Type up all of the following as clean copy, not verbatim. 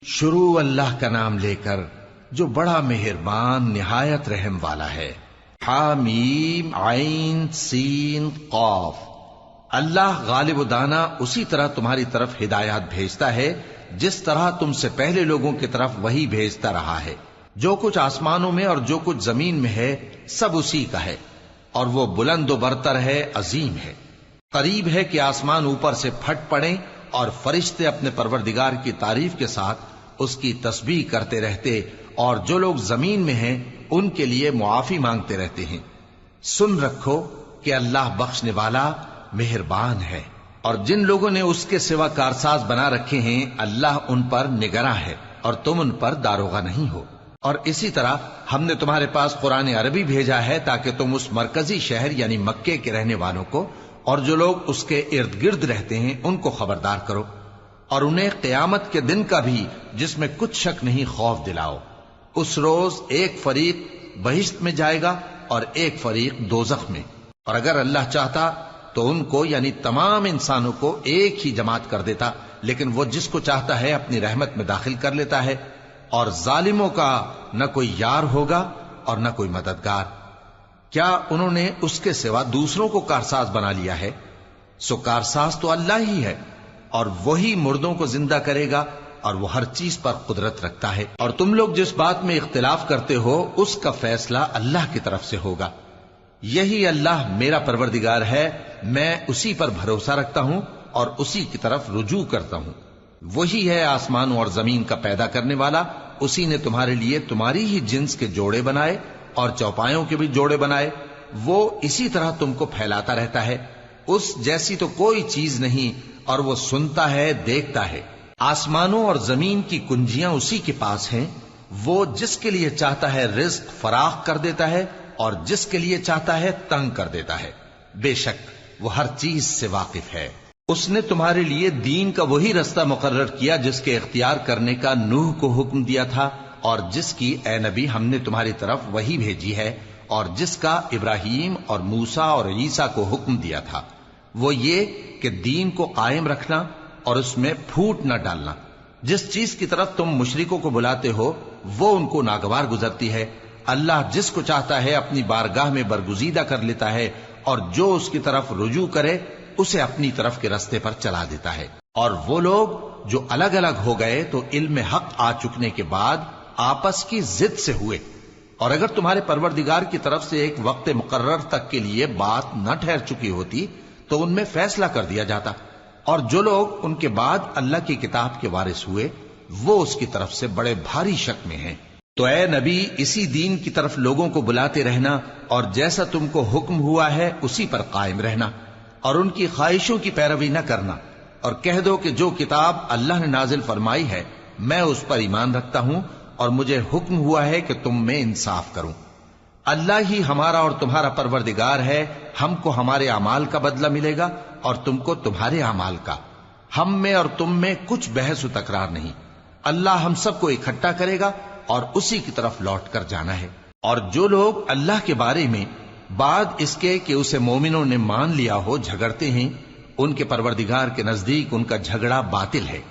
شروع اللہ کا نام لے کر جو بڑا مہربان نہایت رحم والا ہے۔ حامیم عین سین قاف۔ اللہ غالب و دانا اسی طرح تمہاری طرف ہدایات بھیجتا ہے جس طرح تم سے پہلے لوگوں کی طرف وہی بھیجتا رہا ہے۔ جو کچھ آسمانوں میں اور جو کچھ زمین میں ہے سب اسی کا ہے، اور وہ بلند و برتر ہے، عظیم ہے۔ قریب ہے کہ آسمان اوپر سے پھٹ پڑیں اور فرشتے اپنے پروردگار کی تعریف کے ساتھ اس کی تسبیح کرتے رہتے، اور جو لوگ زمین میں ہیں ان کے لیے معافی مانگتے رہتے ہیں۔ سن رکھو کہ اللہ بخشنے والا مہربان ہے، اور جن لوگوں نے اس کے سوا کارساز بنا رکھے ہیں اللہ ان پر نگراں ہے، اور تم ان پر داروغہ نہیں ہو۔ اور اسی طرح ہم نے تمہارے پاس قرآن عربی بھیجا ہے تاکہ تم اس مرکزی شہر یعنی مکے کے رہنے والوں کو اور جو لوگ اس کے ارد گرد رہتے ہیں ان کو خبردار کرو، اور انہیں قیامت کے دن کا بھی جس میں کچھ شک نہیں خوف دلاؤ۔ اس روز ایک فریق بہشت میں جائے گا اور ایک فریق دوزخ میں، اور اگر اللہ چاہتا تو ان کو یعنی تمام انسانوں کو ایک ہی جماعت کر دیتا، لیکن وہ جس کو چاہتا ہے اپنی رحمت میں داخل کر لیتا ہے، اور ظالموں کا نہ کوئی یار ہوگا اور نہ کوئی مددگار۔ کیا انہوں نے اس کے سوا دوسروں کو کارساز بنا لیا ہے؟ سو کارساز تو اللہ ہی ہے، اور وہی مردوں کو زندہ کرے گا، اور وہ ہر چیز پر قدرت رکھتا ہے۔ اور تم لوگ جس بات میں اختلاف کرتے ہو اس کا فیصلہ اللہ کی طرف سے ہوگا۔ یہی اللہ میرا پروردگار ہے، میں اسی پر بھروسہ رکھتا ہوں اور اسی کی طرف رجوع کرتا ہوں۔ وہی ہے آسمانوں اور زمین کا پیدا کرنے والا، اسی نے تمہارے لیے تمہاری ہی جنس کے جوڑے بنائے اور چوپایوں کے بھی جوڑے بنائے۔ وہ اسی طرح تم کو پھیلاتا رہتا ہے، اس جیسی تو کوئی چیز نہیں، اور وہ سنتا ہے، دیکھتا ہے۔ آسمانوں اور زمین کی کنجیاں اسی کے پاس ہیں، وہ جس کے لیے چاہتا ہے رزق فراخ کر دیتا ہے اور جس کے لیے چاہتا ہے تنگ کر دیتا ہے۔ بے شک وہ ہر چیز سے واقف ہے۔ اس نے تمہارے لیے دین کا وہی رستہ مقرر کیا جس کے اختیار کرنے کا نوح کو حکم دیا تھا، اور جس کی اے نبی ہم نے تمہاری طرف وہی بھیجی ہے، اور جس کا ابراہیم اور موسیٰ اور عیسیٰ کو حکم دیا تھا، وہ یہ کہ دین کو قائم رکھنا اور اس میں پھوٹ نہ ڈالنا۔ جس چیز کی طرف تم مشرکوں کو بلاتے ہو وہ ان کو ناگوار گزرتی ہے۔ اللہ جس کو چاہتا ہے اپنی بارگاہ میں برگزیدہ کر لیتا ہے، اور جو اس کی طرف رجوع کرے اسے اپنی طرف کے رستے پر چلا دیتا ہے۔ اور وہ لوگ جو الگ الگ ہو گئے تو علم حق آ چکنے کے بعد آپس کی ضد سے ہوئے، اور اگر تمہارے پروردگار کی طرف سے ایک وقت مقرر تک کے لیے بات نہ ٹھہر چکی ہوتی تو ان میں فیصلہ کر دیا جاتا، اور جو لوگ ان کے بعد اللہ کی کتاب کے وارث ہوئے وہ اس کی طرف سے بڑے بھاری شک میں ہیں۔ تو اے نبی اسی دین کی طرف لوگوں کو بلاتے رہنا، اور جیسا تم کو حکم ہوا ہے اسی پر قائم رہنا، اور ان کی خواہشوں کی پیروی نہ کرنا، اور کہہ دو کہ جو کتاب اللہ نے نازل فرمائی ہے میں اس پر ایمان رکھتا ہوں، اور مجھے حکم ہوا ہے کہ تم میں انصاف کروں۔ اللہ ہی ہمارا اور تمہارا پروردگار ہے، ہم کو ہمارے اعمال کا بدلہ ملے گا اور تم کو تمہارے اعمال کا۔ ہم میں اور تم میں کچھ بحث و تکرار نہیں، اللہ ہم سب کو اکٹھا کرے گا اور اسی کی طرف لوٹ کر جانا ہے۔ اور جو لوگ اللہ کے بارے میں بعد اس کے کہ اسے مومنوں نے مان لیا ہو جھگڑتے ہیں، ان کے پروردگار کے نزدیک ان کا جھگڑا باطل ہے،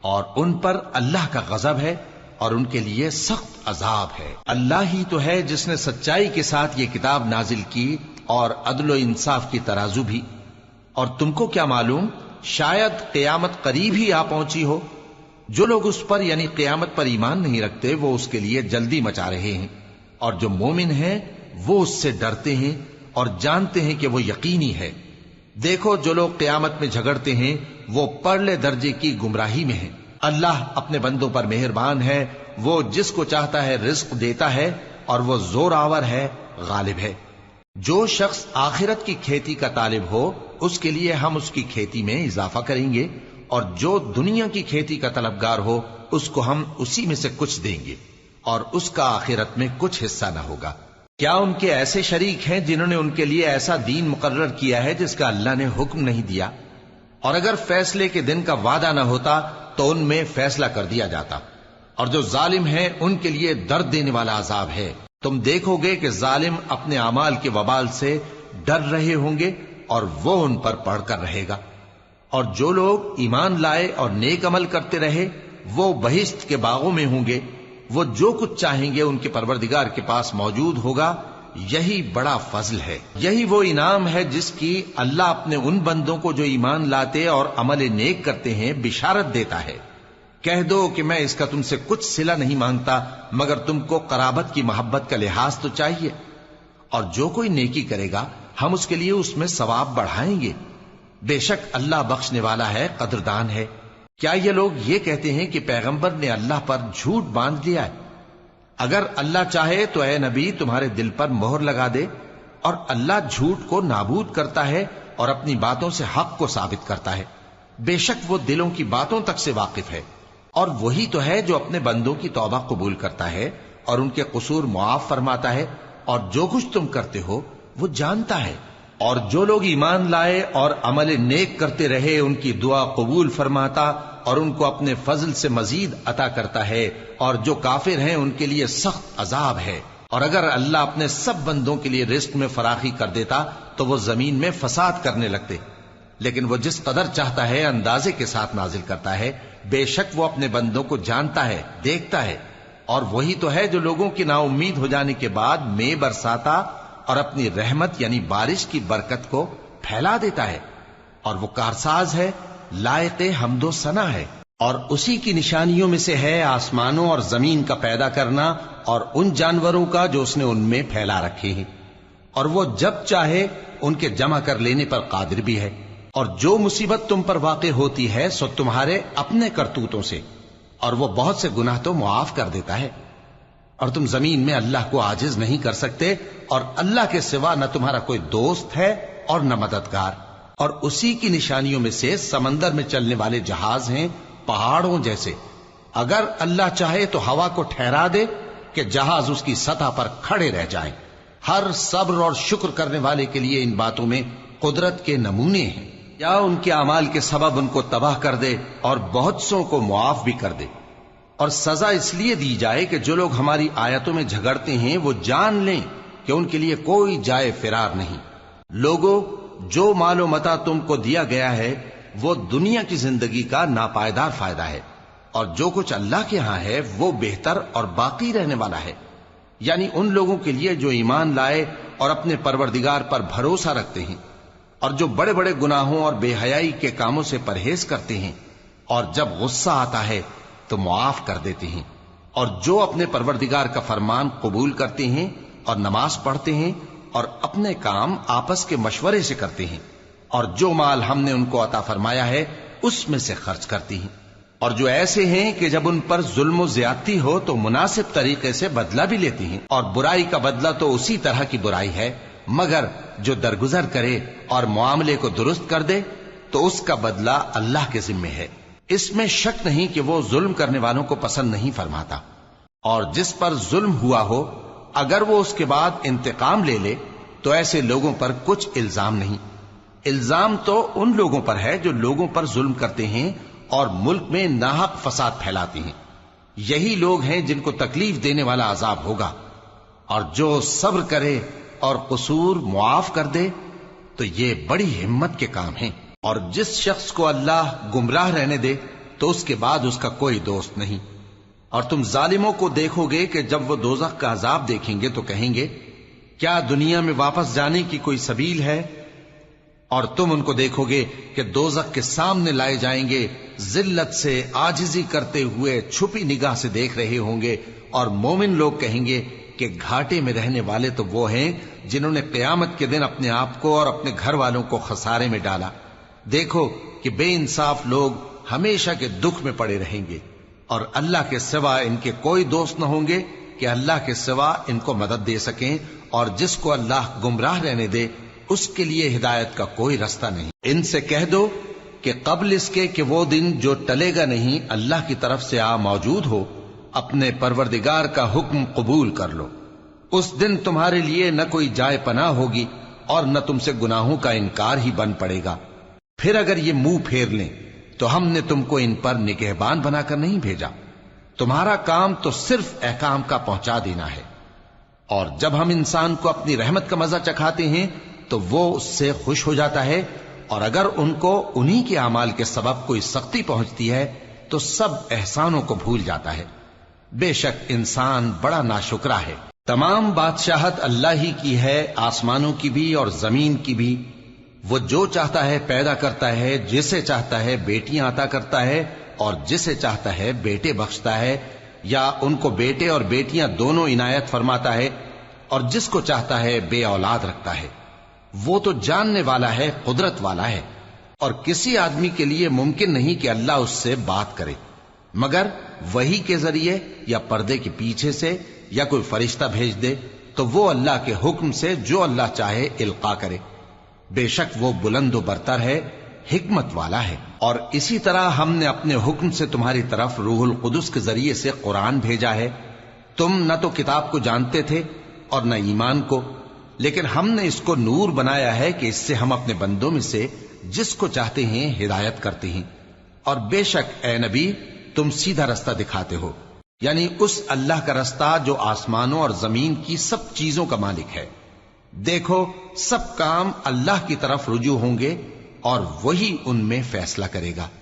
اور ان پر اللہ کا غضب ہے اور ان کے لیے سخت عذاب ہے۔ اللہ ہی تو ہے جس نے سچائی کے ساتھ یہ کتاب نازل کی اور عدل و انصاف کی ترازو بھی۔ اور تم کو کیا معلوم، شاید قیامت قریب ہی آ پہنچی ہو۔ جو لوگ اس پر یعنی قیامت پر ایمان نہیں رکھتے وہ اس کے لیے جلدی مچا رہے ہیں، اور جو مومن ہیں وہ اس سے ڈرتے ہیں اور جانتے ہیں کہ وہ یقینی ہے۔ دیکھو جو لوگ قیامت میں جھگڑتے ہیں وہ پرلے درجے کی گمراہی میں ہیں۔ اللہ اپنے بندوں پر مہربان ہے، وہ جس کو چاہتا ہے رزق دیتا ہے، اور وہ زور آور ہے، غالب ہے۔ جو شخص آخرت کی کھیتی کا طالب ہو اس کے لیے ہم اس کی کھیتی میں اضافہ کریں گے، اور جو دنیا کی کھیتی کا طلبگار ہو اس کو ہم اسی میں سے کچھ دیں گے، اور اس کا آخرت میں کچھ حصہ نہ ہوگا۔ کیا ان کے ایسے شریک ہیں جنہوں نے ان کے لیے ایسا دین مقرر کیا ہے جس کا اللہ نے حکم نہیں دیا؟ اور اگر فیصلے کے دن کا وعدہ نہ ہوتا تو ان میں فیصلہ کر دیا جاتا، اور جو ظالم ہیں ان کے لیے درد دینے والا عذاب ہے۔ تم دیکھو گے کہ ظالم اپنے اعمال کے وبال سے ڈر رہے ہوں گے اور وہ ان پر پڑھ کر رہے گا، اور جو لوگ ایمان لائے اور نیک عمل کرتے رہے وہ بہشت کے باغوں میں ہوں گے، وہ جو کچھ چاہیں گے ان کے پروردگار کے پاس موجود ہوگا۔ یہی بڑا فضل ہے، یہی وہ انعام ہے جس کی اللہ اپنے ان بندوں کو جو ایمان لاتے اور عمل نیک کرتے ہیں بشارت دیتا ہے۔ کہہ دو کہ میں اس کا تم سے کچھ صلہ نہیں مانگتا مگر تم کو قرابت کی محبت کا لحاظ تو چاہیے، اور جو کوئی نیکی کرے گا ہم اس کے لیے اس میں ثواب بڑھائیں گے۔ بے شک اللہ بخشنے والا ہے، قدردان ہے۔ کیا یہ لوگ یہ کہتے ہیں کہ پیغمبر نے اللہ پر جھوٹ باندھ لیا ہے؟ اگر اللہ چاہے تو اے نبی تمہارے دل پر مہر لگا دے، اور اللہ جھوٹ کو نابود کرتا ہے اور اپنی باتوں سے حق کو ثابت کرتا ہے۔ بے شک وہ دلوں کی باتوں تک سے واقف ہے، اور وہی تو ہے جو اپنے بندوں کی توبہ قبول کرتا ہے اور ان کے قصور معاف فرماتا ہے، اور جو کچھ تم کرتے ہو وہ جانتا ہے۔ اور جو لوگ ایمان لائے اور عمل نیک کرتے رہے ان کی دعا قبول فرماتا اور ان کو اپنے فضل سے مزید عطا کرتا ہے، اور جو کافر ہیں ان کے لیے سخت عذاب ہے۔ اور اگر اللہ اپنے سب بندوں کے لیے رزق میں فراخی کر دیتا تو وہ زمین میں فساد کرنے لگتے، لیکن وہ جس قدر چاہتا ہے اندازے کے ساتھ نازل کرتا ہے۔ بے شک وہ اپنے بندوں کو جانتا ہے، دیکھتا ہے، اور وہی تو ہے جو لوگوں کی نا امید ہو جانے کے بعد میں برساتا اور اپنی رحمت یعنی بارش کی برکت کو پھیلا دیتا ہے، اور وہ کارساز ہے، لائق حمد و ثنا ہے۔ اور اسی کی نشانیوں میں سے ہے آسمانوں اور زمین کا پیدا کرنا اور ان جانوروں کا جو اس نے ان میں پھیلا رکھے ہیں، اور وہ جب چاہے ان کے جمع کر لینے پر قادر بھی ہے۔ اور جو مصیبت تم پر واقع ہوتی ہے سو تمہارے اپنے کرتوتوں سے، اور وہ بہت سے گناہ تو معاف کر دیتا ہے۔ اور تم زمین میں اللہ کو عاجز نہیں کر سکتے، اور اللہ کے سوا نہ تمہارا کوئی دوست ہے اور نہ مددگار۔ اور اسی کی نشانیوں میں سے سمندر میں چلنے والے جہاز ہیں، پہاڑوں جیسے۔ اگر اللہ چاہے تو ہوا کو ٹھہرا دے کہ جہاز اس کی سطح پر کھڑے رہ جائیں۔ ہر صبر اور شکر کرنے والے کے لیے ان باتوں میں قدرت کے نمونے ہیں۔ یا ان کے اعمال کے سبب ان کو تباہ کر دے اور بہت سوں کو معاف بھی کر دے۔ اور سزا اس لیے دی جائے کہ جو لوگ ہماری آیتوں میں جھگڑتے ہیں وہ جان لیں کہ ان کے لیے کوئی جائے فرار نہیں۔ لوگوں، جو مال و متاع تم کو دیا گیا ہے وہ دنیا کی زندگی کا ناپائیدار فائدہ ہے، اور جو کچھ اللہ کے ہاں ہے وہ بہتر اور باقی رہنے والا ہے، یعنی ان لوگوں کے لیے جو ایمان لائے اور اپنے پروردگار پر بھروسہ رکھتے ہیں، اور جو بڑے بڑے گناہوں اور بے حیائی کے کاموں سے پرہیز کرتے ہیں، اور جب غصہ آتا ہے تو معاف کر دیتے ہیں، اور جو اپنے پروردگار کا فرمان قبول کرتے ہیں اور نماز پڑھتے ہیں اور اپنے کام آپس کے مشورے سے کرتے ہیں، اور جو مال ہم نے ان کو عطا فرمایا ہے اس میں سے خرچ کرتی ہیں۔ اور جو ایسے ہیں کہ جب ان پر ظلم و زیادتی ہو تو مناسب طریقے سے بدلہ بھی لیتی ہیں، اور برائی کا بدلہ تو اسی طرح کی برائی ہے، مگر جو درگزر کرے اور معاملے کو درست کر دے تو اس کا بدلہ اللہ کے ذمے ہے۔ اس میں شک نہیں کہ وہ ظلم کرنے والوں کو پسند نہیں فرماتا۔ اور جس پر ظلم ہوا ہو اگر وہ اس کے بعد انتقام لے لے تو ایسے لوگوں پر کچھ الزام نہیں۔ الزام تو ان لوگوں پر ہے جو لوگوں پر ظلم کرتے ہیں اور ملک میں ناحق فساد پھیلاتے ہیں، یہی لوگ ہیں جن کو تکلیف دینے والا عذاب ہوگا۔ اور جو صبر کرے اور قصور معاف کر دے تو یہ بڑی ہمت کے کام ہیں۔ اور جس شخص کو اللہ گمراہ رہنے دے تو اس کے بعد اس کا کوئی دوست نہیں۔ اور تم ظالموں کو دیکھو گے کہ جب وہ دوزخ کا عذاب دیکھیں گے تو کہیں گے کیا دنیا میں واپس جانے کی کوئی سبیل ہے؟ اور تم ان کو دیکھو گے کہ دوزخ کے سامنے لائے جائیں گے، ذلت سے عاجزی کرتے ہوئے چھپی نگاہ سے دیکھ رہے ہوں گے، اور مومن لوگ کہیں گے کہ گھاٹے میں رہنے والے تو وہ ہیں جنہوں نے قیامت کے دن اپنے آپ کو اور اپنے گھر والوں کو خسارے میں ڈالا۔ دیکھو کہ بے انصاف لوگ ہمیشہ کے دکھ میں پڑے رہیں گے، اور اللہ کے سوا ان کے کوئی دوست نہ ہوں گے کہ اللہ کے سوا ان کو مدد دے سکیں، اور جس کو اللہ گمراہ رہنے دے اس کے لیے ہدایت کا کوئی رستہ نہیں۔ ان سے کہہ دو کہ قبل اس کے کہ وہ دن جو ٹلے گا نہیں اللہ کی طرف سے آ موجود ہو، اپنے پروردگار کا حکم قبول کر لو۔ اس دن تمہارے لیے نہ کوئی جائے پناہ ہوگی اور نہ تم سے گناہوں کا انکار ہی بن پڑے گا۔ پھر اگر یہ منہ پھیر لیں تو ہم نے تم کو ان پر نگہبان بنا کر نہیں بھیجا، تمہارا کام تو صرف احکام کا پہنچا دینا ہے۔ اور جب ہم انسان کو اپنی رحمت کا مزہ چکھاتے ہیں تو وہ اس سے خوش ہو جاتا ہے، اور اگر ان کو انہی کے اعمال کے سبب کوئی سختی پہنچتی ہے تو سب احسانوں کو بھول جاتا ہے۔ بے شک انسان بڑا ناشکرا ہے۔ تمام بادشاہت اللہ ہی کی ہے، آسمانوں کی بھی اور زمین کی بھی۔ وہ جو چاہتا ہے پیدا کرتا ہے، جسے چاہتا ہے بیٹیاں عطا کرتا ہے اور جسے چاہتا ہے بیٹے بخشتا ہے، یا ان کو بیٹے اور بیٹیاں دونوں عنایت فرماتا ہے، اور جس کو چاہتا ہے بے اولاد رکھتا ہے۔ وہ تو جاننے والا ہے، قدرت والا ہے، اور کسی آدمی کے لیے ممکن نہیں کہ اللہ اس سے بات کرے مگر وحی کے ذریعے یا پردے کے پیچھے سے، یا کوئی فرشتہ بھیج دے تو وہ اللہ کے حکم سے جو اللہ چاہے القا کرے۔ بے شک وہ بلند و برتر ہے، حکمت والا ہے۔ اور اسی طرح ہم نے اپنے حکم سے تمہاری طرف روح القدس کے ذریعے سے قرآن بھیجا ہے۔ تم نہ تو کتاب کو جانتے تھے اور نہ ایمان کو، لیکن ہم نے اس کو نور بنایا ہے کہ اس سے ہم اپنے بندوں میں سے جس کو چاہتے ہیں ہدایت کرتے ہیں۔ اور بے شک اے نبی تم سیدھا رستہ دکھاتے ہو، یعنی اس اللہ کا رستہ جو آسمانوں اور زمین کی سب چیزوں کا مالک ہے۔ دیکھو سب کام اللہ کی طرف رجوع ہوں گے اور وہی ان میں فیصلہ کرے گا۔